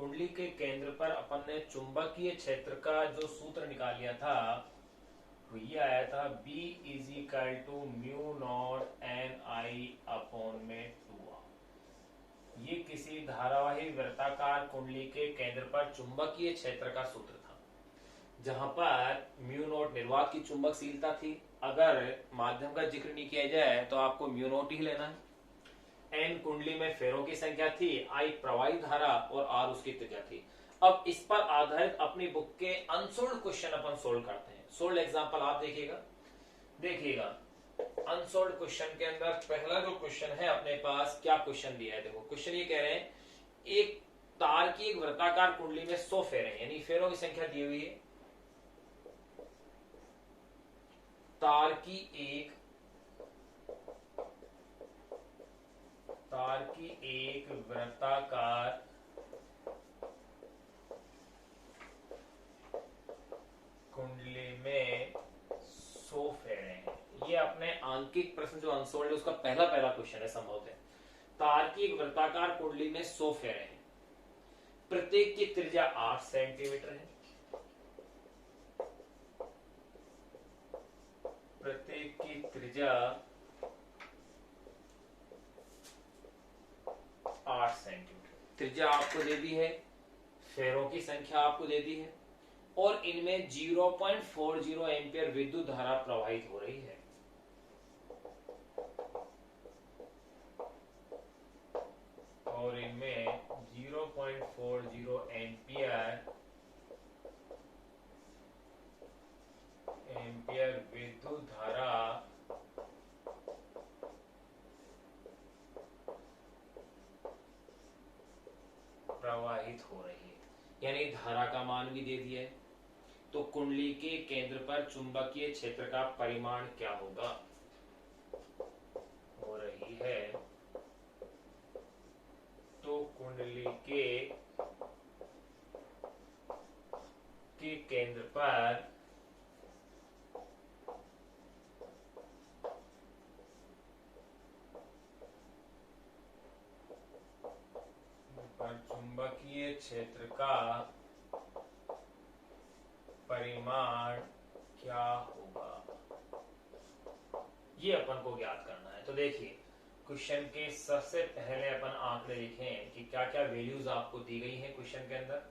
कुंडली के केंद्र पर अपन ने चुंबकीय क्षेत्र का जो सूत्र निकाल लिया था तो ये आया था B is equal to mu not N I upon में 2r। ये किसी धारावाही वृत्ताकार कुंडली के केंद्र पर चुंबकीय क्षेत्र का सूत्र था, जहां पर म्यू नॉट निर्वात की चुंबकशीलता थी। अगर माध्यम का जिक्र नहीं किया जाए तो आपको म्यू नॉट ही लेना है। एन कुंडली में फेरों की संख्या थी, आई प्रवाही धारा और आर उसकी त्रिज्या थी। अब इस पर आधारित अपनी बुक के अनसोल्ड क्वेश्चन अपन सोल्व करते हैं। सोल्व एग्जांपल आप देखिएगा अनसोल्ड क्वेश्चन के अंदर पहला जो क्वेश्चन है अपने पास, क्या क्वेश्चन दिया है। देखो क्वेश्चन ये कह रहे हैं एक तार की एक वृत्ताकार कुंडली में 100 फेरे हैं, यानी फेरों की संख्या दी हुई है। तार की एक वृत्ताकार कुंडली में 100 फेरे हैं। ये अपने आंकिक प्रश्न जो अनसोल्ड है उसका पहला क्वेश्चन है संभवतः। तार की एक वृत्ताकार कुंडली में 100 फेरे हैं, प्रत्येक की त्रिज्या 8 सेंटीमीटर है। प्रत्येक की त्रिज्या 8 सेंटीमीटर त्रिज्या आपको दे दी है, फेरों की संख्या आपको दे दी है और इनमें 0.40 एम्पियर विद्युत धारा प्रवाहित हो रही है। और इनमें 0.40 एम्पियर विद्युत धारा प्रवाहित हो रही है, यानी धारा का मान भी दे दिया है। तो कुंडली के केंद्र पर चुंबकीय क्षेत्र का परिमाण क्या होगा, हो रही है। तो कुंडली के केंद्र पर चुंबकीय क्षेत्र का परिमाण क्या होगा, ये अपन को ज्ञात करना है। तो देखिए क्वेश्चन के सबसे पहले अपन आंकड़े लिखें कि क्या क्या वैल्यूज आपको दी गई हैं क्वेश्चन के अंदर।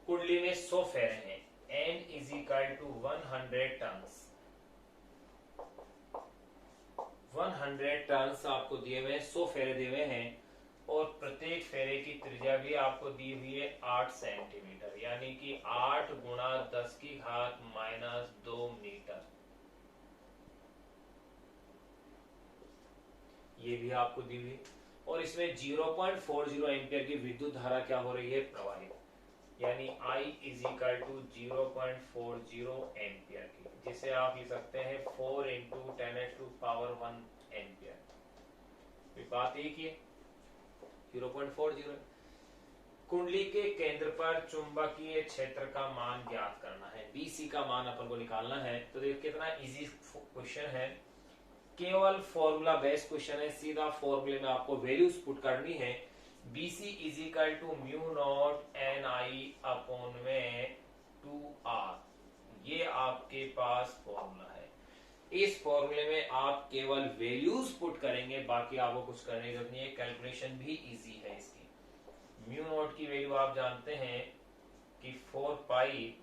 कुंडली में 100 फेरे हैं, N is equal to 100 tons. 100 tons आपको दिए हुए हैं, 100 फेरे दिए हुए हैं और प्रत्येक फेरे की त्रिज्या भी आपको दी हुई है 8 सेंटीमीटर, यानी कि 8 गुणा 10 की घात -2 मीटर। ये भी आपको दी हुई और इसमें 0.40 एम्पियर की विद्युत धारा क्या हो रही है, प्रवाहित, यानी I is equal to 0.40 ampere की, जिसे आप लिख सकते हैं 4 इंटू 10⁻⁴ एम्पियर। बात एक ही है, 0.40। कुंडली के केंद्र पर चुंबकीय क्षेत्र का मान ज्ञात करना है, BC का मान अपन को निकालना है। तो देखिए कितना इजी क्वेश्चन है, केवल फॉर्मूला बेस्ड क्वेश्चन है, सीधा फॉर्मूले में आपको वैल्यूज पुट करनी है। BC is equal to mu not N I upon में 2r, ये आपके पास फॉर्मूला है। इस फॉर्मूले में आप केवल वैल्यूज पुट करेंगे, बाकी आपको कुछ करने की जरूरत नहीं है। कैलकुलेशन भी इजी है इसकी। म्यू नॉट की वैल्यू आप जानते हैं कि 4 पाई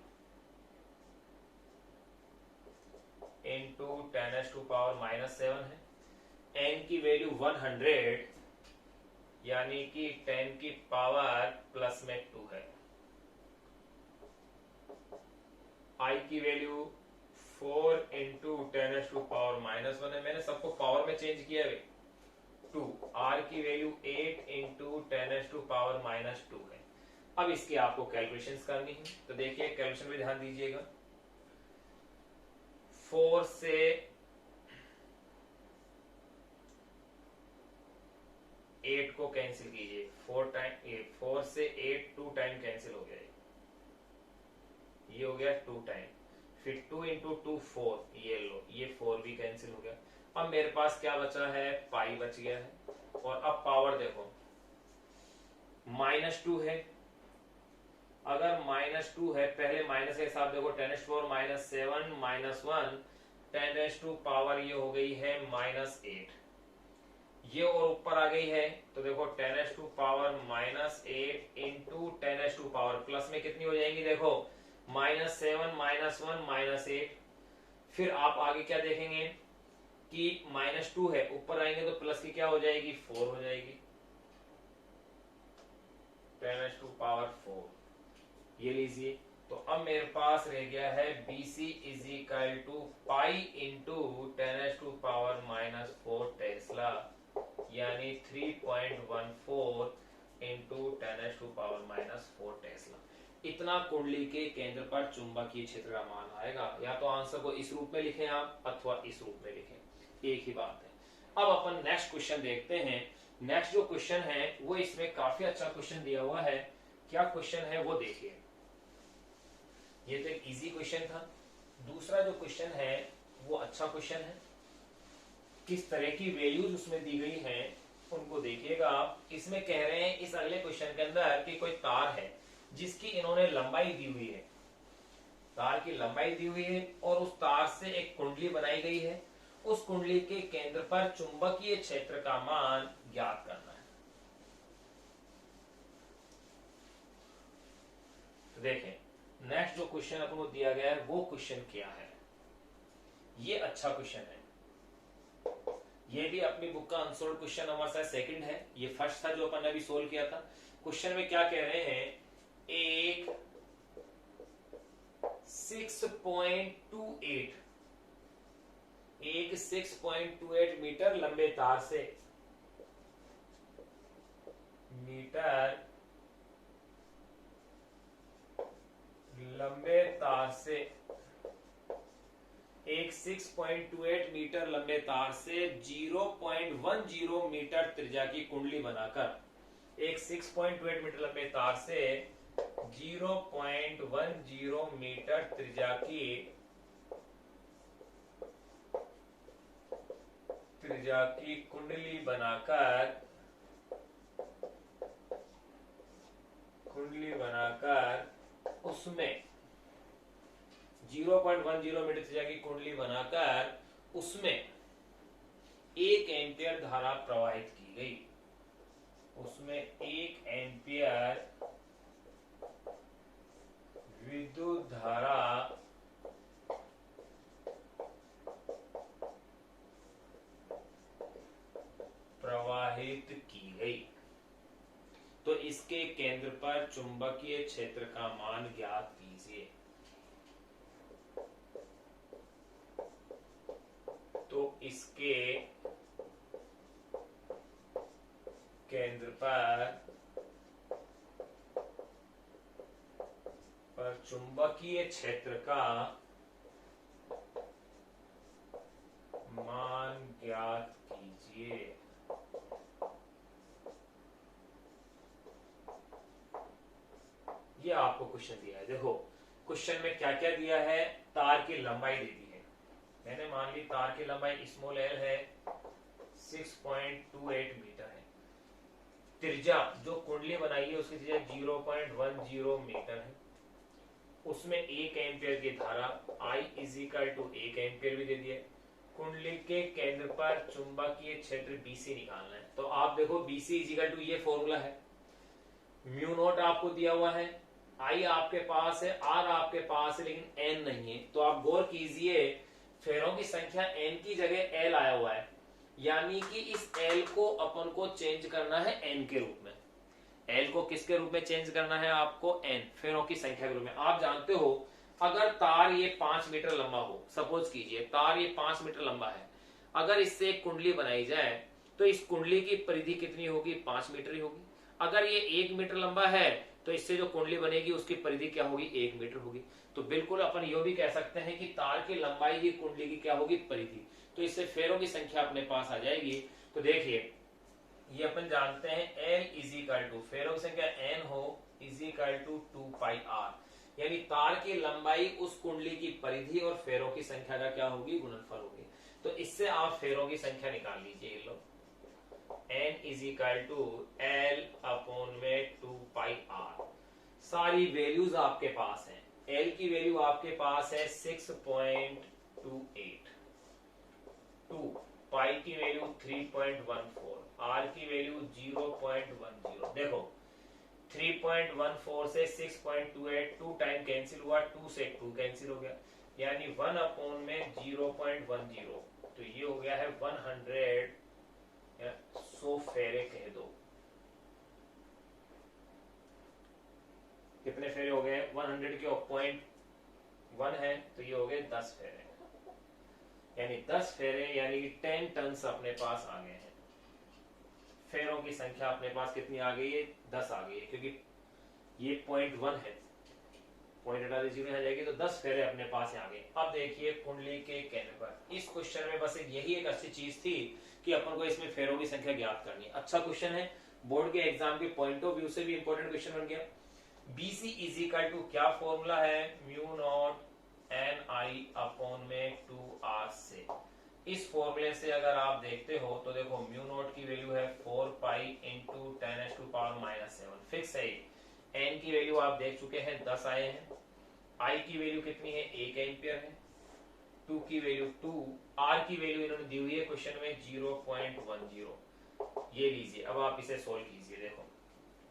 इंटू 10⁻⁻⁷ है। n की वैल्यू 100, यानी कि 10 की पावर प्लस में 2 है। I की वैल्यू 4 इंटू 10⁻⁻⁻1 है, मैंने सबको पावर में चेंज किया है 2। R की वैल्यू 8 इंटू 10⁻⁻2 है। अब इसकी आपको कैलकुलेशंस करनी है, तो देखिए कैलकुलेशन में ध्यान दीजिएगा। 4 से 8 को कैंसिल कीजिए, 4 से 8 2 टाइम कैंसिल हो गया, ये हो गया 2 टाइम, फिर 2 इंटू 2 4, ये लो, ये 4 भी कैंसिल हो गया। अब मेरे पास क्या बचा है, पाई बच गया है। और अब पावर देखो, -2 है, अगर -2 है, पहले माइनस के साथ देखो 10⁻⁻7 -1 10⁻⁻, ये हो गई है -8, ये और ऊपर आ गई है तो देखो 10⁻⁻8 इंटू 10⁻, प्लस में कितनी हो जाएंगी देखो -7 -1 -8। फिर आप आगे क्या देखेंगे कि -2 है, ऊपर आएंगे तो प्लस की क्या हो जाएगी 4 हो जाएगी, 10⁻⁴ ये लीजिए। तो अब मेरे पास रह गया है BC is equal to pi into 10⁻⁻4 tesla, यानी 3.14 इंटू 10⁻⁻4 टेस्ला। इतना कुंडली के केंद्र पर चुंबकीय क्षेत्र का मान आएगा। या तो आंसर को इस रूप में लिखें आप अथवा इस रूप में लिखें, एक ही बात है। अब अपन नेक्स्ट क्वेश्चन देखते हैं। नेक्स्ट जो क्वेश्चन है वो इसमें काफी अच्छा क्वेश्चन दिया हुआ है। क्या क्वेश्चन है वो देखिए। ये तो एक इजी क्वेश्चन था। दूसरा जो क्वेश्चन है वो अच्छा क्वेश्चन है। किस तरह की वैल्यूज उसमें दी गई हैं उनको देखिएगा। इसमें कह रहे हैं इस अगले क्वेश्चन के अंदर कि कोई तार है जिसकी इन्होंने लंबाई दी हुई है, तार की लंबाई दी हुई है और उस तार से एक कुंडली बनाई गई है। उस कुंडली के केंद्र पर चुंबकीय क्षेत्र का मान ज्ञात करना है। तो देखें नेक्स्ट जो क्वेश्चन अपन को दिया गया है वो क्वेश्चन क्या है। ये अच्छा क्वेश्चन है। ये भी अपनी बुक का अनसोल्व क्वेश्चन हमारे साथ सेकंड है। ये फर्स्ट था जो अपन ने अभी सोल्व किया था। क्वेश्चन में क्या कह रहे हैं, एक 6.28 मीटर लंबे तार से एक 6.28 मीटर लंबे तार से 0.10 मीटर त्रिज्या की कुंडली बनाकर एक 6.28 मीटर लंबे तार से 0.10 मीटर त्रिज्या की कुंडली बनाकर उसमें 0.10 मीटर त्रिज्या की कुंडली बनाकर उसमें 1 एम्पियर धारा प्रवाहित की गई। उसमें 1 एम्पियर विद्युत धारा प्रवाहित की गई। तो इसके केंद्र पर चुंबकीय क्षेत्र का मान ज्ञात कीजिए। तो इसके केंद्र पर चुंबकीय क्षेत्र का मान ज्ञात कीजिए। ये आपको क्वेश्चन दिया है। देखो क्वेश्चन में क्या क्या दिया है, तार की लंबाई दे दी है। मैंने मान ली तार की लंबाई स्मॉल एल है 6.28 मीटर है। त्रिज्या जो कुंडली बनाई है उसकी त्रिज्या 0.10 मीटर है। उसमें 1 एम्पियर की धारा I is equal to 1 ampere भी दे दिया। कुंडली के केंद्र पर चुंबकीय क्षेत्र BC निकालना है। तो आप देखो BC इज इक्वल टू ये फॉर्मूला है, म्यू नॉट आपको दिया हुआ है, I आपके पास है, R आपके पास है, लेकिन N नहीं है। तो आप गौर कीजिए फेरों की संख्या N की जगह L आया हुआ है, यानी कि इस L को अपन को चेंज करना है N के रूप में। L को किसके रूप में चेंज करना है आपको, N फेरों की संख्या के रूप में। आप जानते हो अगर तार ये 5 मीटर लंबा हो, सपोज कीजिए तार ये 5 मीटर लंबा है, अगर इससे एक कुंडली बनाई जाए तो इस कुंडली की परिधि कितनी होगी, 5 मीटर ही होगी। अगर ये 1 मीटर लंबा है तो इससे जो कुंडली बनेगी उसकी परिधि क्या होगी, 1 मीटर होगी। तो बिल्कुल अपन ये भी कह सकते हैं कि तार की लंबाई ही कुंडली की क्या होगी, परिधि। तो इससे फेरों की संख्या अपने पास आ जाएगी। तो देखिए ये अपन जानते हैं L इज इक्वल टू फेरों की संख्या N हो is equal to 2 pi R, यानी तार की लंबाई उस कुंडली की परिधि और फेरों की संख्या का क्या होगी, गुणनफल होगी। तो इससे आप फेरों की संख्या निकाल लीजिए। ये लो N is equal to L upon में 2 पाई R। सारी वैल्यूज आपके पास हैं। एल की वैल्यू आपके पास है 6.28, 2 पाई की वैल्यू 3.14, आर की वैल्यू 0.10। देखो 3.14 से 6.28, 2 टाइम कैंसिल हुआ, 2 से 2 कैंसिल हो गया, यानी 1 में 0.10, तो ये हो गया है 100, 100 फेरे कह दो। कितने फेरे हो गए? 100 के 0.1 है तो ये हो गए 10 फेरे, यानी 10 फेरे यानी कि 10 टन्स अपने पास आ गए हैं। फेरों की संख्या अपने पास कितनी आ गई है? 10 आ गई है, क्योंकि ये 0.1 है, पॉइंट हटा दे 0 आ जाएगी, तो 10 फेरे अपने पास आ गए। अब देखिए कुंडली के केंद्र पर, इस क्वेश्चन में बस यही एक अच्छी चीज थी कि अपन को इसमें फेरों की संख्या ज्ञात करनी है। अच्छा क्वेश्चन है, बोर्ड के एग्जाम के पॉइंट ऑफ व्यू से भी इंपॉर्टेंट क्वेश्चन बन गया। BC इज इक्वल टू क्या फॉर्मूला है? म्यू नॉट NI अपॉन में 2R से। इस फॉर्मूले से अगर आप देखते हो तो देखो म्यू नॉट की वैल्यू है 4 पाई इंटू 10⁻⁻7, फिक्स है। n की वैल्यू आप देख चुके हैं 10 आए हैं। I की वैल्यू कितनी है? 1 एम्पियर है। 2 की वैल्यू 2, R की वैल्यू इन्होंने दी हुई है क्वेश्चन में 0.10। ये लीजिए, अब आप इसे सोल्व कीजिए। देखो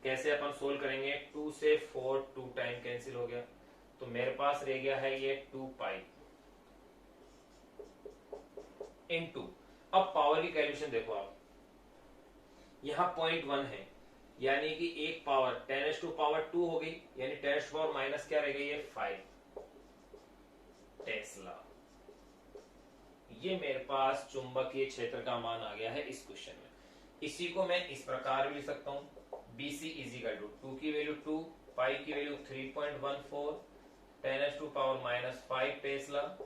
कैसे अपन सोल्व करेंगे? 2 से 4 2 टाइम कैंसिल हो गया, तो मेरे पास रह गया है ये 2 पाई इनटू, अब पावर की कैलकुलेशन देखो आप, यहां 0.1 है, यानी कि एक पावर 10⁻² हो गई, यानी 10⁻⁻ क्या रह गई है? 5 टेस्ला। ये मेरे पास चुंबकीय क्षेत्र का मान आ गया है इस क्वेश्चन में। इसी को मैं इस प्रकार भी लिख सकता हूं, BC इज इक्वल टू 2 की वैल्यू 2, पाई की value 3.14, 10⁻⁻5 tesla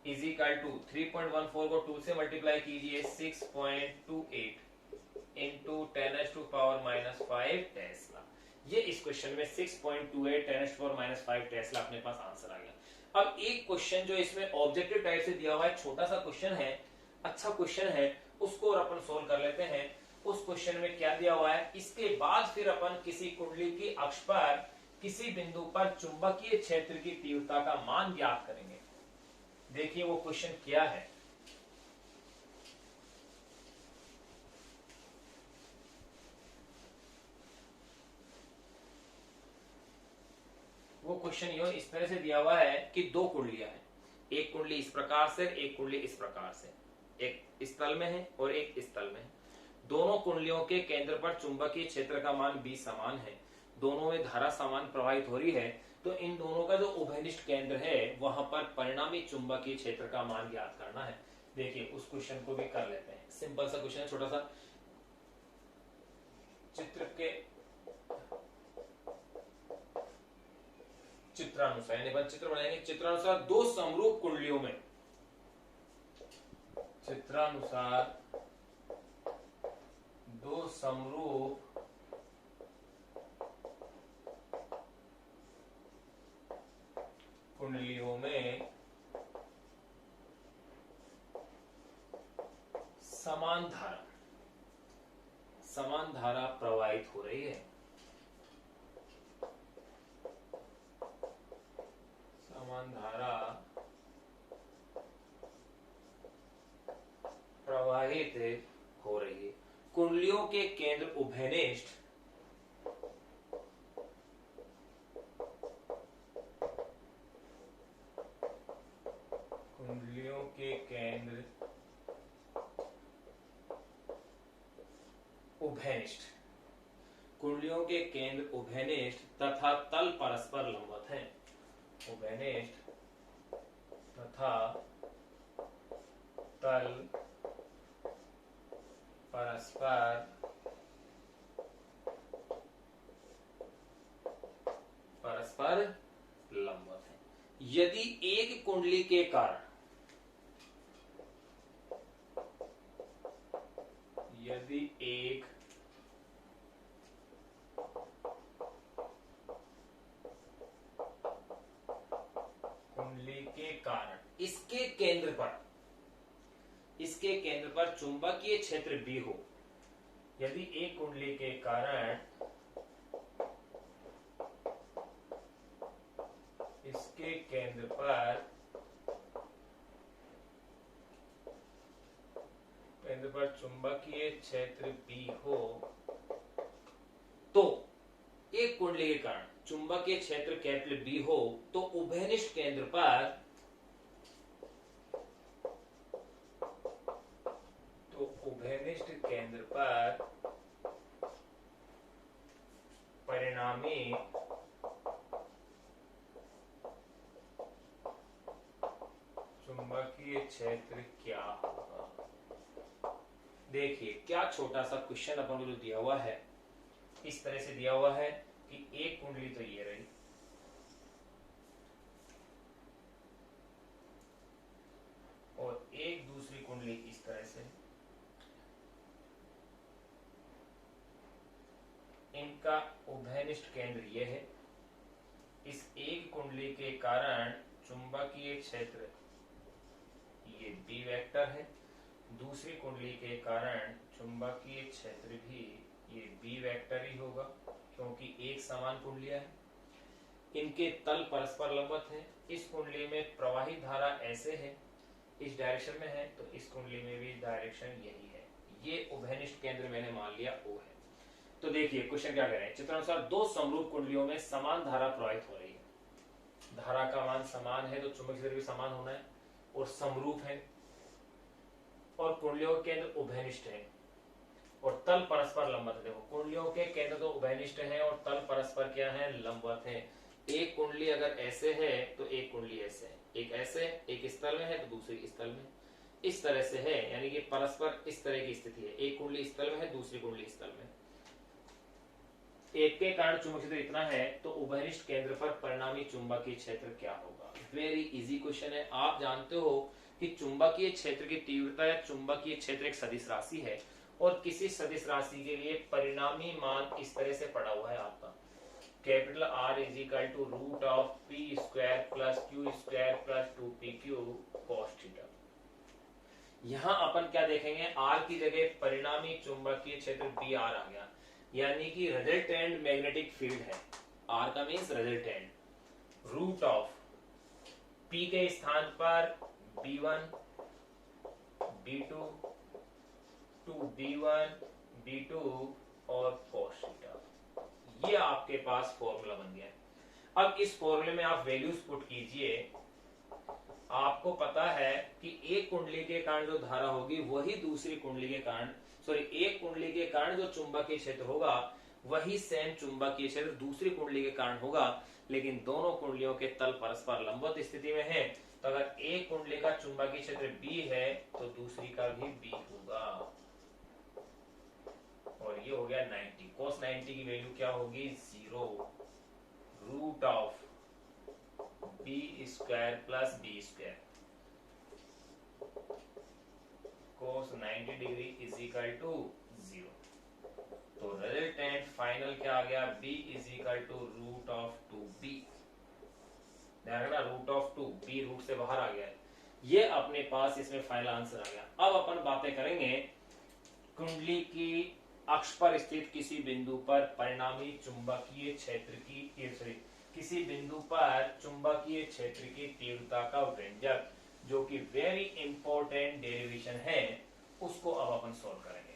is equal to 3.14 को 2 से मल्टीप्लाई कीजिए 6.28 इंटू 10⁻⁻5 टेस्ला। ये इस क्वेश्चन में 6.28 10⁻⁻5 टेस्ला अपने पास आंसर आ गया। अब एक क्वेश्चन जो इसमें ऑब्जेक्टिव टाइप से दिया हुआ है, छोटा सा क्वेश्चन है, अच्छा क्वेश्चन है, उसको और अपन सोल्व कर लेते हैं। उस क्वेश्चन में क्या दिया हुआ है, इसके बाद फिर अपन किसी कुंडली की अक्ष पर किसी बिंदु पर चुंबकीय क्षेत्र की तीव्रता का मान ज्ञात करेंगे। देखिए वो क्वेश्चन क्या है। वो क्वेश्चन यो इस तरह से दिया हुआ है कि दो कुंडलियां हैं, एक कुंडली इस प्रकार से, एक कुंडली इस प्रकार से, एक इस तल में है और एक इस तल में है। दोनों कुंडलियों के केंद्र पर चुंबकीय क्षेत्र का मान B समान है, दोनों में धारा समान प्रवाहित हो रही है, तो इन दोनों का जो उभयनिष्ठ केंद्र है वहां पर परिणामी चुंबकीय क्षेत्र का मान ज्ञात करना है। देखिए उस क्वेश्चन को भी कर लेते हैं। सिंपल सा क्वेश्चन है, छोटा सा, चित्रानुसार यानी चित्र बनाएंगे। चित्रानुसार दो समरूप कुंडलियों में, चित्रानुसार दो समरूप कुंडलियों में समान धारा प्रवाहित हो रही है। समान धारा प्रवाहित हो रही है। कुंडलियों के केंद्र उभयनिष्ठ, कुंडलियों के केंद्र उभयनिष्ठ, कुंडलियों के केंद्र उभयनिष्ठ तथा तल परस्पर लंबवत हैं। उभयनिष्ठ तथा तल परस्पर लंबवत है। यदि एक कुंडली के कारण, यदि एक कुंडली के कारण इसके केंद्र पर चुंबकीय क्षेत्र B हो, यदि एक कुंडली के कारण केंद्र पर चुंबकीय क्षेत्र B हो तो एक कुंडली के कारण चुंबकीय क्षेत्र कैपिटल B हो तो उभयनिष्ठ केंद्र पर परिणामी चुंबकीय क्षेत्र क्या होगा। देखिए क्या छोटा सा क्वेश्चन अपन को दिया हुआ है, इस तरह से दिया हुआ है कि एक कुंडली तो ये रही और एक दूसरी कुंडली इस तरह से, इनका उभयनिष्ठ केंद्र यह है। इस एक कुंडली के कारण चुंबकीय क्षेत्र ये B वेक्टर है, दूसरी कुंडली के कारण चुंबकीय क्षेत्र भी ये B वेक्टर ही होगा क्योंकि एक समान कुंडलियां है। इनके तल परस्पर लंबवत है। इस कुंडली में प्रवाहित धारा ऐसे है, इस डायरेक्शन में है, तो इस कुंडली में भी डायरेक्शन यही है। ये उभयनिष्ठ केंद्र मैंने मान लिया O है। तो देखिए क्वेश्चन क्या कह रहे हैं, चित्रानुसार दो समरूप कुंडलियों में समान धारा प्रवाहित हो रही है। धारा का मान समान है तो चुंबकीय क्षेत्र भी समान होना है और समरूप है और कुंडलियों के केंद्र उभयनिष्ठ है और तल परस्पर लंबवत है। देखो कुंडलियों के केंद्र तो उभयनिष्ठ है और तल परस्पर क्या है, लंबवत है। एक कुंडली अगर ऐसे है तो एक कुंडली ऐसे है, एक ऐसे एक इस तल में है तो दूसरी इस तल में, इस तरह से है, यानी कि परस्पर इस तरह की स्थिति है। एक कुंडली इस तल में है, दूसरी कुंडली इस तल में। एक के कारण चुंबकीय क्षेत्र इतना है तो उभयनिष्ठ केंद्र पर परिणामी चुंबकीय क्षेत्र क्या होगा। वेरी इजी क्वेश्चन है। आप जानते हो कि चुंबकीय क्षेत्र की तीव्रता या चुंबकीय क्षेत्र एक सदिश राशि है और किसी सदिश राशि के लिए परिणामी मान इस तरह से पड़ा हुआ है आपका, capital R is equal to root of P square plus Q square plus 2PQ cos theta. यहां अपन क्या देखेंगे, R की जगह परिणामी चुंबकीय क्षेत्र BR आ गया, यानी कि रिजल्टेंट मैग्नेटिक फील्ड है। R का means resultant, root of P के स्थान पर B1 B2 B1 B2 और cos थीटा। ये आपके पास फॉर्मूला बन गया है। अब इस फॉर्मूले में आप वैल्यूज पुट कीजिए। आपको पता है कि एक कुंडली के कारण जो धारा होगी वही दूसरी कुंडली के कारण, एक कुंडली के कारण जो चुंबकीय क्षेत्र होगा वही सेम चुंबकीय क्षेत्र दूसरी कुंडली के कारण होगा, लेकिन दोनों कुंडलियों के तल परस्पर लंबवत स्थिति में है। तो अगर एक कुंडली का चुंबकीय क्षेत्र B है तो दूसरी का भी B होगा और ये हो गया 90। cos 90 की वैल्यू क्या होगी, 0 root of B square plus B square cos 90 degree is equal to 0। तो रिजल्टेंट फाइनल क्या आ गया, B is equal to root of 2B। ध्यान रखना रूट ऑफ 2, B रूट से बाहर आ गया है। ये अपने पास इसमें फाइनल आंसर आ गया। अब अपन बातें करेंगे कुंडली की अक्ष पर स्थित किसी बिंदु पर परिणामी चुंबकीय क्षेत्र की किसी बिंदु पर चुंबकीय क्षेत्र की तीव्रता का व्यंजक, जो कि वेरी इंपॉर्टेंट डेरिवेशन है, उसको अब अपन सॉल्व करेंगे।